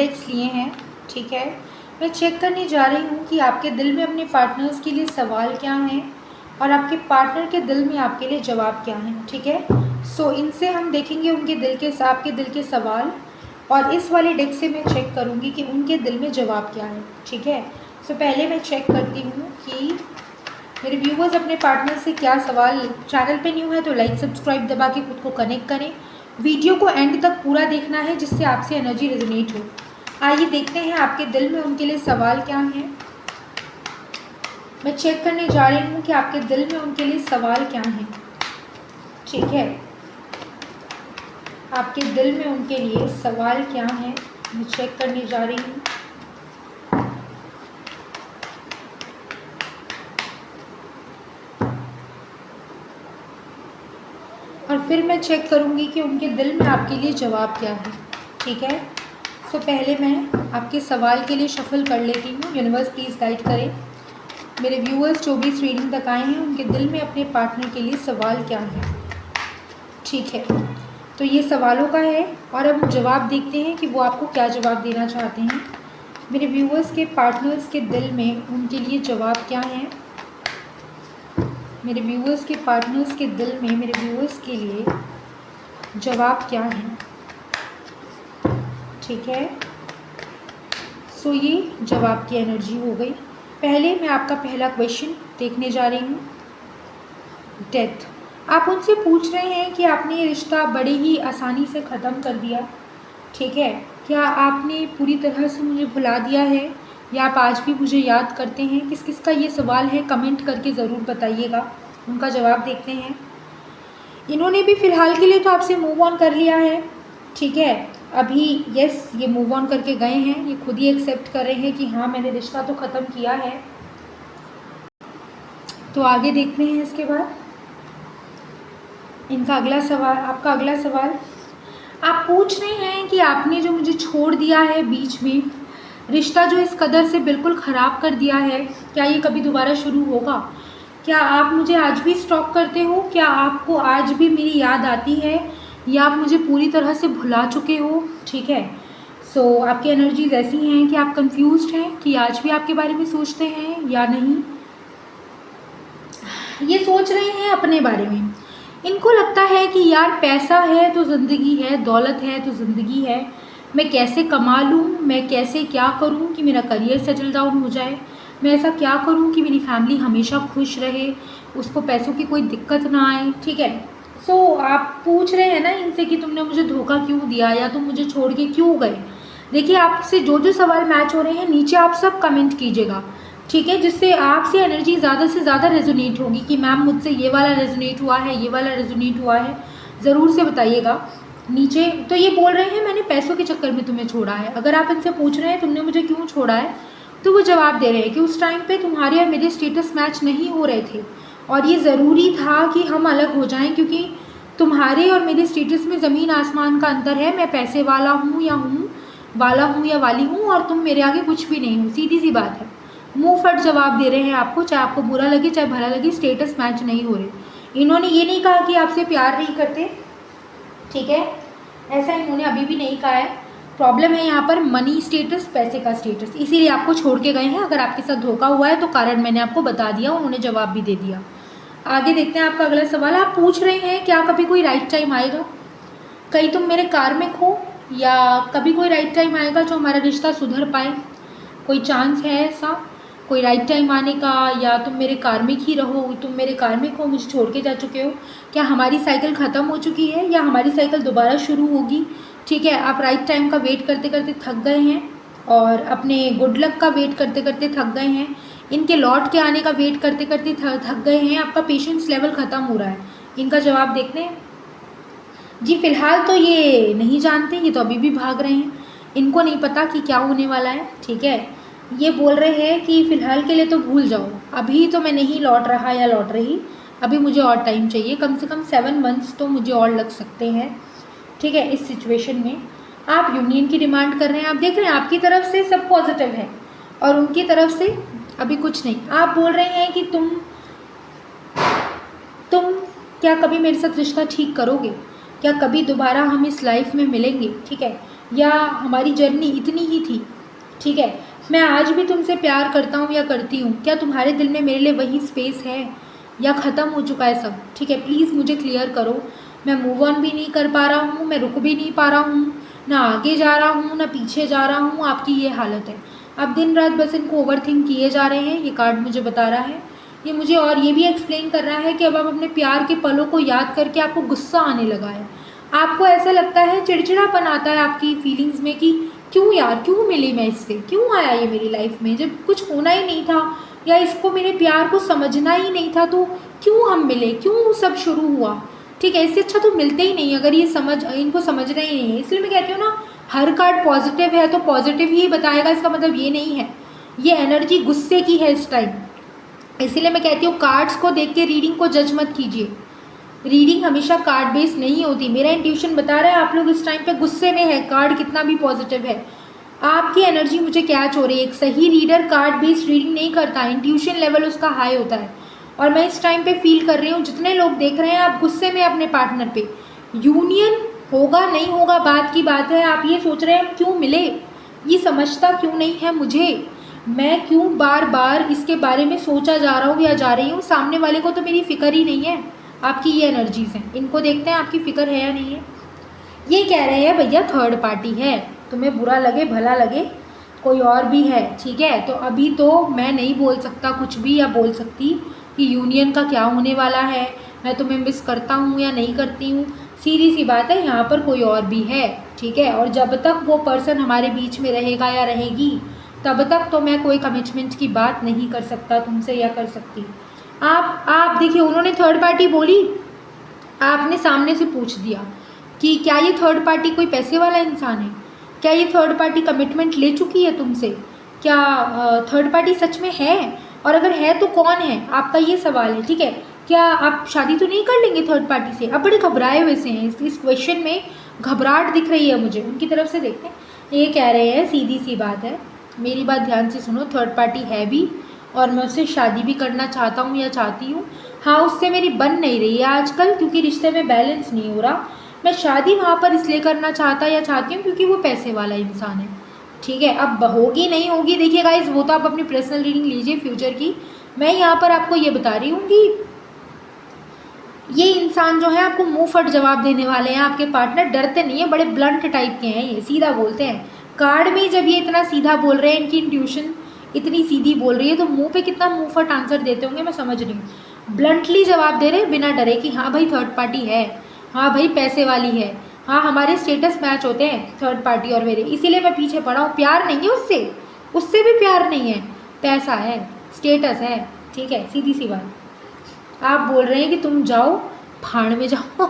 डेक्स लिए हैं, ठीक है। मैं चेक करने जा रही हूँ कि आपके दिल में अपने पार्टनर्स के लिए सवाल क्या हैं और आपके पार्टनर के दिल में आपके लिए जवाब क्या हैं, ठीक है। सो इनसे हम देखेंगे आपके दिल के सवाल, और इस वाले डेक से मैं चेक करूँगी कि उनके दिल में जवाब क्या है, ठीक है। सो पहले मैं चेक करती हूँ कि मेरे व्यूवर्स अपने पार्टनर से क्या सवाल। चैनल पे न्यू है तो लाइक सब्सक्राइब दबा के खुद को कनेक्ट करें। वीडियो को एंड तक पूरा देखना है जिससे आपसे एनर्जी रेजोनेट हो। आइए देखते हैं आपके दिल में उनके लिए सवाल क्या हैं। मैं चेक करने जा रही हूँ कि आपके दिल में उनके लिए सवाल क्या हैं, ठीक है। आपके दिल में उनके लिए सवाल क्या हैं, मैं चेक करने जा रही हूँ। और फिर मैं चेक करूँगी कि उनके दिल में आपके लिए जवाब क्या है, ठीक है। सो पहले मैं आपके सवाल के लिए शफल कर लेती हूँ। यूनिवर्स प्लीज़ गाइड करें मेरे व्यूअर्स जो भी इस रीडिंग तक आए हैं उनके दिल में अपने पार्टनर के लिए सवाल क्या है, ठीक है। तो ये सवालों का है और अब जवाब देखते हैं कि वो आपको क्या जवाब देना चाहते हैं। मेरे व्यूअर्स के पार्टनर्स के दिल में उनके लिए जवाब क्या है। मेरे व्यूअर्स के पार्टनर्स के दिल में मेरे व्यूअर्स के लिए जवाब क्या है, ठीक है। सो ये जवाब की एनर्जी हो गई। पहले मैं आपका पहला क्वेश्चन देखने जा रही हूँ। डेथ। आप उनसे पूछ रहे हैं कि आपने ये रिश्ता बड़े ही आसानी से ख़त्म कर दिया, ठीक है। क्या आपने पूरी तरह से मुझे भुला दिया है या आप आज भी मुझे याद करते हैं? किस किस का ये सवाल है कमेंट करके ज़रूर बताइएगा। उनका जवाब देखते हैं। इन्होंने भी फ़िलहाल के लिए तो आपसे मूव ऑन कर लिया है, ठीक है। अभी यस ये मूव ऑन करके गए हैं, ये खुद ही एक्सेप्ट कर रहे हैं कि हाँ मैंने रिश्ता तो ख़त्म किया है। तो आगे देखते हैं इसके बाद इनका अगला सवाल। आपका अगला सवाल, आप पूछ रहे हैं कि आपने जो मुझे छोड़ दिया है बीच में, रिश्ता जो इस कदर से बिल्कुल ख़राब कर दिया है, क्या ये कभी दोबारा शुरू होगा? क्या आप मुझे आज भी स्टॉक करते हो? क्या आपको आज भी मेरी याद आती है या आप मुझे पूरी तरह से भुला चुके हो, ठीक है। सो आपकी एनर्जीज ऐसी हैं कि आप कंफ्यूज्ड हैं कि आज भी आपके बारे में सोचते हैं या नहीं। ये सोच रहे हैं अपने बारे में। इनको लगता है कि यार पैसा है तो ज़िंदगी है, दौलत है तो ज़िंदगी है, मैं कैसे कमा लूँ, मैं कैसे क्या करूँ कि मेरा करियर सेटल डाउन हो जाए, मैं ऐसा क्या करूँ कि मेरी फैमिली हमेशा खुश रहे, उसको पैसों की कोई दिक्कत ना आए, ठीक है। सो आप पूछ रहे हैं ना इनसे कि तुमने मुझे धोखा क्यों दिया या तुम मुझे छोड़ के क्यों गए। देखिए आपसे जो जो सवाल मैच हो रहे हैं नीचे आप सब कमेंट कीजिएगा, ठीक है, जिससे आपसे एनर्जी ज़्यादा से ज़्यादा रेजोनेट होगी कि मैम मुझसे ये वाला रेजोनेट हुआ है, ये वाला रेजोनेट हुआ है, ज़रूर से बताइएगा नीचे। तो ये बोल रहे हैं मैंने पैसों के चक्कर में तुम्हें छोड़ा है। अगर आप इनसे पूछ रहे हैं तुमने मुझे क्यों छोड़ा है, तो वो जवाब दे रहे हैं कि उस टाइम पे तुम्हारे और मेरे स्टेटस मैच नहीं हो रहे थे और ये ज़रूरी था कि हम अलग हो जाएं, क्योंकि तुम्हारे और मेरे स्टेटस में ज़मीन आसमान का अंतर है। मैं पैसे वाला हूँ या वाली हूँ और तुम मेरे आगे कुछ भी नहीं हो, सीधी सी बात है। मुंह फट जवाब दे रहे हैं आपको, चाहे आपको बुरा लगे चाहे भला लगे, स्टेटस मैच नहीं हो रहे। इन्होंने ये नहीं कहा कि आपसे प्यार नहीं करते, ठीक है, ऐसा इन्होंने अभी भी नहीं कहा है। प्रॉब्लम है यहाँ पर मनी स्टेटस, पैसे का स्टेटस, इसीलिए आपको छोड़ के गए हैं। अगर आपके साथ धोखा हुआ है तो कारण मैंने आपको बता दिया, उन्होंने जवाब भी दे दिया। आगे देखते हैं आपका अगला सवाल। आप पूछ रहे हैं क्या कभी कोई राइट टाइम आएगा, कहीं तुम मेरे कार्मिक हो या कभी कोई राइट टाइम आएगा जो हमारा रिश्ता सुधर पाए, कोई चांस है ऐसा कोई राइट टाइम आने का, या तुम मेरे कार्मिक ही रहो, तुम मेरे कार्मिक हो, मुझे छोड़ के जा चुके हो, क्या हमारी साइकिल ख़त्म हो चुकी है या हमारी साइकिल दोबारा शुरू होगी, ठीक है। आप राइट टाइम का वेट करते करते थक गए हैं और अपने गुड लक का वेट करते करते थक गए हैं, इनके लौट के आने का वेट करते करते थक गए हैं, आपका पेशेंस लेवल ख़त्म हो रहा है। इनका जवाब देखते हैं जी। फ़िलहाल तो ये नहीं जानते, ये तो अभी भी भाग रहे हैं, इनको नहीं पता कि क्या होने वाला है, ठीक है। ये बोल रहे हैं कि फ़िलहाल के लिए तो भूल जाओ, अभी तो मैं नहीं लौट रहा या लौट रही, अभी मुझे और टाइम चाहिए, कम से कम 7 मंथ्स तो मुझे और लग सकते हैं, ठीक है। इस सिचुएशन में आप यूनियन की डिमांड कर रहे हैं। आप देख रहे हैं आपकी तरफ से सब पॉजिटिव है और उनकी तरफ से अभी कुछ नहीं। आप बोल रहे हैं कि तुम क्या कभी मेरे साथ रिश्ता ठीक करोगे, क्या कभी दोबारा हम इस लाइफ में मिलेंगे, ठीक है। या हमारी जर्नी इतनी ही थी, ठीक है। मैं आज भी तुमसे प्यार करता हूँ या करती हूँ, क्या तुम्हारे दिल में मेरे लिए वही स्पेस है या ख़त्म हो चुका है सब, ठीक है। प्लीज़ मुझे क्लियर करो। मैं मूव ऑन भी नहीं कर पा रहा हूँ, मैं रुक भी नहीं पा रहा हूँ, ना आगे जा रहा हूँ ना पीछे जा रहा हूँ, आपकी ये हालत है। आप दिन रात बस इनको ओवरथिंक किए जा रहे हैं, ये कार्ड मुझे बता रहा है। ये मुझे और ये भी एक्सप्लेन कर रहा है कि अब आप अपने प्यार के पलों को याद करके आपको गुस्सा आने लगा है। आपको ऐसा लगता है, चिड़चिड़ापन आता है आपकी फीलिंग्स में कि क्यों यार, क्यों मिली मैं इससे, क्यों आया ये मेरी लाइफ में, जब कुछ होना ही नहीं था या इसको मेरे प्यार को समझना ही नहीं था, तो क्यों हम मिले, क्यों सब शुरू हुआ, ठीक है। इससे अच्छा तो मिलते ही नहीं अगर ये इनको समझना ही नहीं है। इसलिए मैं कहती हूँ ना, हर कार्ड पॉजिटिव है तो पॉजिटिव ही बताएगा, इसका मतलब ये नहीं है ये एनर्जी गुस्से की है इस टाइम। इसीलिए मैं कहती हूँ कार्ड्स को देख के रीडिंग को जज मत कीजिए। रीडिंग हमेशा कार्ड बेस्ड नहीं होती। मेरा इंट्यूशन बता रहा है आप लोग इस टाइम पे गुस्से में है, कार्ड कितना भी पॉजिटिव है। आपकी एनर्जी मुझे कैच हो रही है। एक सही रीडर कार्ड बेस्ड रीडिंग नहीं करता, इंट्यूशन लेवल उसका हाई होता है। और मैं इस टाइम पे फील कर रही हूँ, जितने लोग देख रहे हैं आप गुस्से में अपने पार्टनर पे। यूनियन होगा नहीं होगा बात की बात है, आप ये सोच रहे हैं हम क्यों मिले, ये समझता क्यों नहीं है मुझे, मैं क्यों बार बार इसके बारे में सोचा जा रहा हूँ या जा रही हूँ। सामने वाले को तो मेरी फ़िक्र ही नहीं है। आपकी ये एनर्जीज़ हैं, इनको देखते हैं आपकी फ़िक्र है या नहीं है। ये कह रहे हैं भैया थर्ड पार्टी है, तुम्हें बुरा लगे भला लगे कोई और भी है, ठीक है। तो अभी तो मैं नहीं बोल सकता कुछ भी, या बोल सकती कि यूनियन का क्या होने वाला है, मैं तुम्हें मिस करता हूँ या नहीं करती हूँ। सीधी सी बात है, यहाँ पर कोई और भी है, ठीक है। और जब तक वो पर्सन हमारे बीच में रहेगा या रहेगी, तब तक तो मैं कोई कमिटमेंट की बात नहीं कर सकता तुमसे या कर सकती। आप देखिए, उन्होंने थर्ड पार्टी बोली, आपने सामने से पूछ दिया कि क्या ये थर्ड पार्टी कोई पैसे वाला इंसान है, क्या ये थर्ड पार्टी कमिटमेंट ले चुकी है तुमसे, क्या थर्ड पार्टी सच में है, और अगर है तो कौन है, आपका ये सवाल है, ठीक है। क्या आप शादी तो नहीं कर लेंगे थर्ड पार्टी से। आप बड़े घबराए हुए से हैं, इस क्वेश्चन में घबराहट दिख रही है मुझे, उनकी तरफ से देखते हैं। ये कह रहे हैं सीधी सी बात है, मेरी बात ध्यान से सुनो, थर्ड पार्टी है भी और मैं उससे शादी भी करना चाहता हूँ या चाहती हूँ। हाँ, उससे मेरी बन नहीं रही है आजकल, क्योंकि रिश्ते में बैलेंस नहीं हो रहा। मैं शादी वहाँ पर इसलिए करना चाहता या चाहती हूँ क्योंकि वो पैसे वाला इंसान है, ठीक है। अब होगी नहीं होगी देखिए गाइस, वो तो आप अपनी पर्सनल रीडिंग लीजिए फ्यूचर की। मैं यहाँ पर आपको ये बता रही हूँ कि ये इंसान जो है आपको मुंह फट जवाब देने वाले हैं। आपके पार्टनर डरते नहीं है, बड़े ब्लंट टाइप के हैं, ये सीधा बोलते हैं। कार्ड में जब ये इतना सीधा बोल रहे हैं, इनकी इंट्यूशन इतनी सीधी बोल रही है, तो मुंह पे कितना मुंह फट आंसर देते होंगे मैं समझ रही हूँ। ब्लंटली जवाब दे रहे हैं बिना डरे कि हाँ भाई थर्ड पार्टी है, हाँ भाई पैसे वाली है, हाँ हमारे स्टेटस मैच होते हैं थर्ड पार्टी और मेरे, इसीलिए मैं पीछे पड़ा हूँ। प्यार नहीं है उससे, उससे भी प्यार नहीं है, पैसा है, स्टेटस है, ठीक है, सीधी सी बात। आप बोल रहे हैं कि तुम जाओ भाड़ में जाओ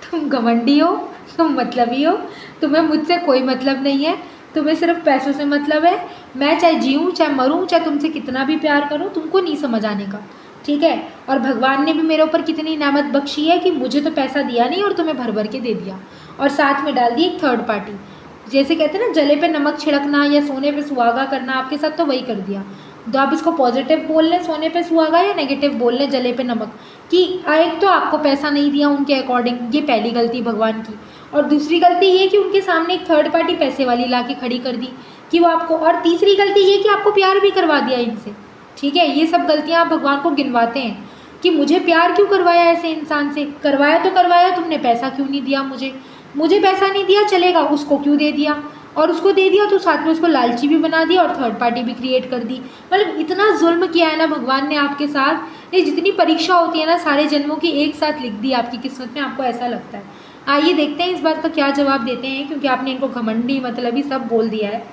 तुम घमंडी हो, तुम मतलबी हो, तुम्हें मुझसे कोई मतलब नहीं है, तुम्हें सिर्फ पैसों से मतलब है। मैं चाहे जीऊँ चाहे मरूँ, चाहे तुमसे कितना भी प्यार करूँ, तुमको नहीं समझ आने का, ठीक है। और भगवान ने भी मेरे ऊपर कितनी नेमत बख्शी है कि मुझे तो पैसा दिया नहीं और तुम्हें भर भर के दे दिया, और साथ में डाल दी एक थर्ड पार्टी। जैसे कहते हैं ना, जले पे नमक छिड़कना या सोने पे सुहागा करना, आपके साथ तो वही कर दिया। तो आप इसको पॉजिटिव बोल लें सोने पे सुहागा, या नेगेटिव बोल लें जले पे नमक, कि एक तो आपको पैसा नहीं दिया उनके अकॉर्डिंग, ये पहली गलती भगवान की। और दूसरी गलती ये कि उनके सामने एक थर्ड पार्टी पैसे वाली ला के खड़ी कर दी कि वो आपको, और तीसरी गलती ये कि आपको प्यार भी करवा दिया इनसे, ठीक है। ये सब गलतियाँ आप भगवान को गिनवाते हैं कि मुझे प्यार क्यों करवाया ऐसे इंसान से। करवाया तो करवाया, तुमने पैसा क्यों नहीं दिया मुझे पैसा नहीं दिया चलेगा, उसको क्यों दे दिया, और उसको दे दिया तो साथ में उसको लालची भी बना दिया और थर्ड पार्टी भी क्रिएट कर दी। मतलब इतना जुल्म किया है ना भगवान ने आपके साथ। ये जितनी परीक्षा होती है ना सारे जन्मों की, एक साथ लिख दी आपकी किस्मत में, आपको ऐसा लगता है। आइए देखते हैं इस बात का क्या जवाब देते हैं, क्योंकि आपने इनको घमंडी मतलबी सब बोल दिया है।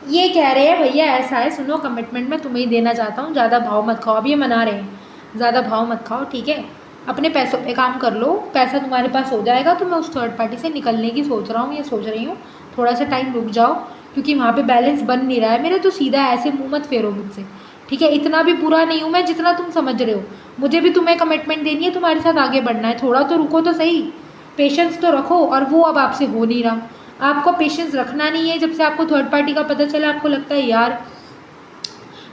ये कह रहे हैं भैया ऐसा है, सुनो कमिटमेंट मैं तुम्हें ही देना चाहता हूँ, ज़्यादा भाव मत खाओ। अब ये मना रहे हैं ज़्यादा भाव मत खाओ, ठीक है, अपने पैसों पे काम कर लो, पैसा तुम्हारे पास हो जाएगा। तो मैं उस थर्ड पार्टी से निकलने की सोच रहा हूँ या सोच रही हूँ, थोड़ा सा टाइम रुक जाओ, क्योंकि वहाँ पे बैलेंस बन नहीं रहा है मेरे। तो सीधा ऐसे मुँह मत फेरो मुझसे, ठीक है। इतना भी बुरा नहीं हूँ मैं जितना तुम समझ रहे हो, मुझे भी तुम्हें कमिटमेंट देनी है, तुम्हारे साथ आगे बढ़ना है, थोड़ा तो रुको तो सही, पेशेंस तो रखो। और वो अब आपसे हो नहीं रहा, आपको पेशेंस रखना नहीं है। जब से आपको थर्ड पार्टी का पता चला, आपको लगता है यार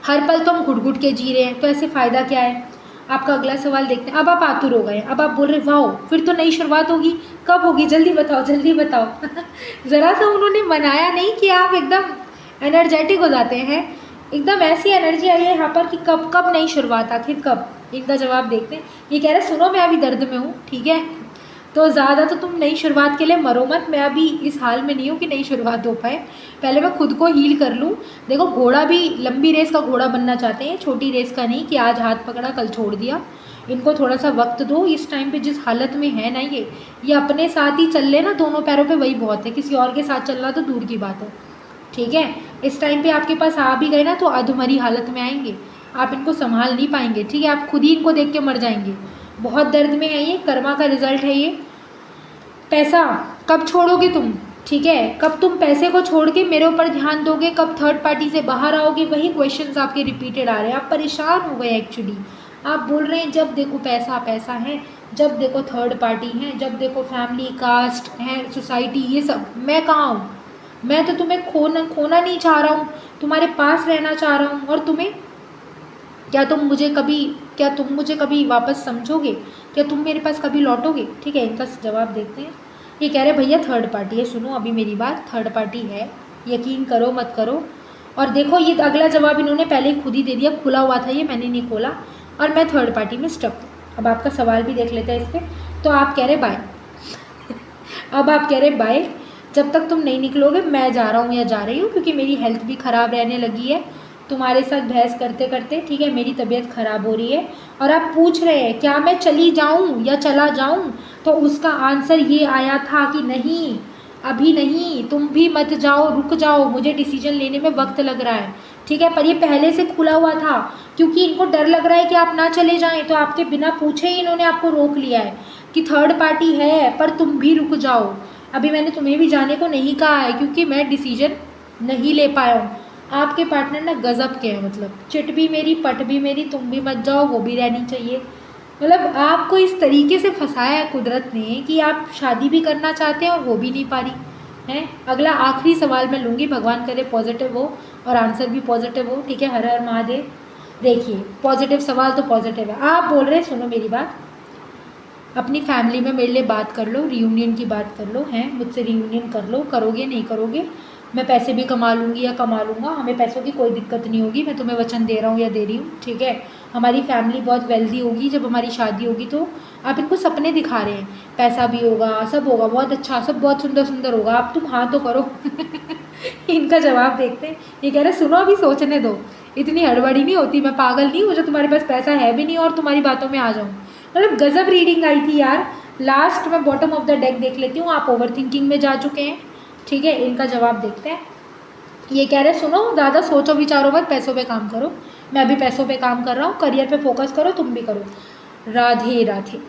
हर पल तो हम घुट घुट के जी रहे हैं, तो ऐसे फ़ायदा क्या है। आपका अगला सवाल देखते हैं। अब आप आतुर हो गए, अब आप बोल रहे वाओ फिर तो नई शुरुआत होगी, कब होगी, जल्दी बताओ जल्दी बताओ। ज़रा सा उन्होंने मनाया नहीं कि आप एकदम एनर्जेटिक हो जाते हैं, एकदम ऐसी एनर्जी आई है यहाँ पर कि कब कब नई शुरुआत, आखिर कब। इनका जवाब देखते हैं। ये कह रहे सुनो मैं अभी दर्द में हूँ, ठीक है, तो ज़्यादा तो तुम नई शुरुआत के लिए मरो मत, मैं अभी इस हाल में नहीं हूँ कि नई शुरुआत हो पाए, पहले मैं खुद को हील कर लूँ। देखो घोड़ा भी लंबी रेस का घोड़ा बनना चाहते हैं, छोटी रेस का नहीं कि आज हाथ पकड़ा कल छोड़ दिया। इनको थोड़ा सा वक्त दो, इस टाइम पे जिस हालत में है ना ये अपने साथ ही चल ले ना, दोनों पैरों पे वही बहुत है, किसी और के साथ चलना तो दूर की बात है, ठीक है। इस टाइम पे आपके पास आ भी गए ना तो अधमरी हालत में आएंगे, आप इनको संभाल नहीं पाएंगे, ठीक है, आप खुद ही इनको देख के मर जाएंगे। बहुत दर्द में है ये, कर्मा का रिजल्ट है ये। पैसा कब छोड़ोगे तुम, ठीक है, कब तुम पैसे को छोड़ के मेरे ऊपर ध्यान दोगे, कब थर्ड पार्टी से बाहर आओगे, वही क्वेश्चंस आपके रिपीटेड आ रहे हैं। आप परेशान हो गए एक्चुअली, आप बोल रहे हैं जब देखो पैसा पैसा है, जब देखो थर्ड पार्टी है, जब देखो फैमिली कास्ट है सोसाइटी, ये सब मैं कहाँ हूँ, मैं तो तुम्हें खोना नहीं चाह रहा हूँ, तुम्हारे पास रहना चाह रहा हूँ। और तुम्हें क्या तुम मुझे कभी वापस समझोगे, क्या तुम मेरे पास कभी लौटोगे, ठीक है। इनका जवाब देखते हैं। ये कह रहे भैया थर्ड पार्टी है, सुनो अभी मेरी बात, थर्ड पार्टी है, यकीन करो मत करो। और देखो ये अगला जवाब इन्होंने पहले ही खुद ही दे दिया, खुला हुआ था ये, मैंने नहीं खोला, और मैं थर्ड पार्टी में स्टक हूँ। अब आपका सवाल भी देख लेते हैं इस पर। तो आप कह रहे बाय। अब आप कह रहे बाय, जब तक तुम नहीं निकलोगे मैं जा रहा हूँ या जा रही हूँ, क्योंकि मेरी हेल्थ भी ख़राब रहने लगी है तुम्हारे साथ बहस करते करते, ठीक है, मेरी तबीयत ख़राब हो रही है। और आप पूछ रहे हैं क्या मैं चली जाऊँ या चला जाऊँ, तो उसका आंसर ये आया था कि नहीं, अभी नहीं, तुम भी मत जाओ, रुक जाओ, मुझे डिसीजन लेने में वक्त लग रहा है, ठीक है। पर ये पहले से खुला हुआ था, क्योंकि इनको डर लग रहा है कि आप ना चले जाएं, तो आपके बिना पूछे ही इन्होंने आपको रोक लिया है कि थर्ड पार्टी है पर तुम भी रुक जाओ। अभी मैंने तुम्हें भी जाने को नहीं कहा है, क्योंकि मैं डिसीजन नहीं ले पाया हूँ। आपके पार्टनर ना गज़ब के हैं, मतलब चिट भी मेरी पट भी मेरी, तुम भी मत जाओ वो भी रहनी चाहिए। मतलब आपको इस तरीके से फंसाया है कुदरत ने कि आप शादी भी करना चाहते हैं और हो भी नहीं पा रही हैं। अगला आखिरी सवाल मैं लूँगी, भगवान करे पॉजिटिव हो और आंसर भी पॉजिटिव हो, ठीक है, हर हर महादेव। देखिए पॉजिटिव सवाल तो पॉजिटिव है। आप बोल रहे सुनो मेरी बात, अपनी फैमिली में मेरे लिए बात कर लो, रीयूनियन की बात कर लो, हैं मुझसे रीयूनियन कर लो, करोगे नहीं करोगे, मैं पैसे भी कमा लूँगी या कमा लूँगा, हमें पैसों की कोई दिक्कत नहीं होगी, मैं तुम्हें वचन दे रहा हूँ या दे रही हूँ, ठीक है। हमारी फैमिली बहुत वेल्दी होगी, जब हमारी शादी होगी तो आप इनको सपने दिखा रहे हैं, पैसा भी होगा, सब होगा, बहुत अच्छा, सब बहुत सुंदर सुंदर होगा, आप तुम हाँ तो करो। इनका जवाब देखते हैं। ये कह रहे सुनो अभी सोचने दो, इतनी हड़बड़ी नहीं होती, मैं पागल नहीं हूँ जो तुम्हारे पास पैसा है भी नहीं और तुम्हारी बातों में आ जाऊँ। मतलब गजब रीडिंग आई थी यार। लास्ट में बॉटम ऑफ द डेक देख लेती हूँ, आप ओवर थिंकिंग में जा चुके हैं, ठीक है। इनका जवाब देखते हैं। ये कह रहे सुनो ज़्यादा सोचो विचारो मत, पैसों पे काम करो, मैं अभी पैसों पे काम कर रहा हूँ, करियर पे फोकस करो, तुम भी करो। राधे राधे।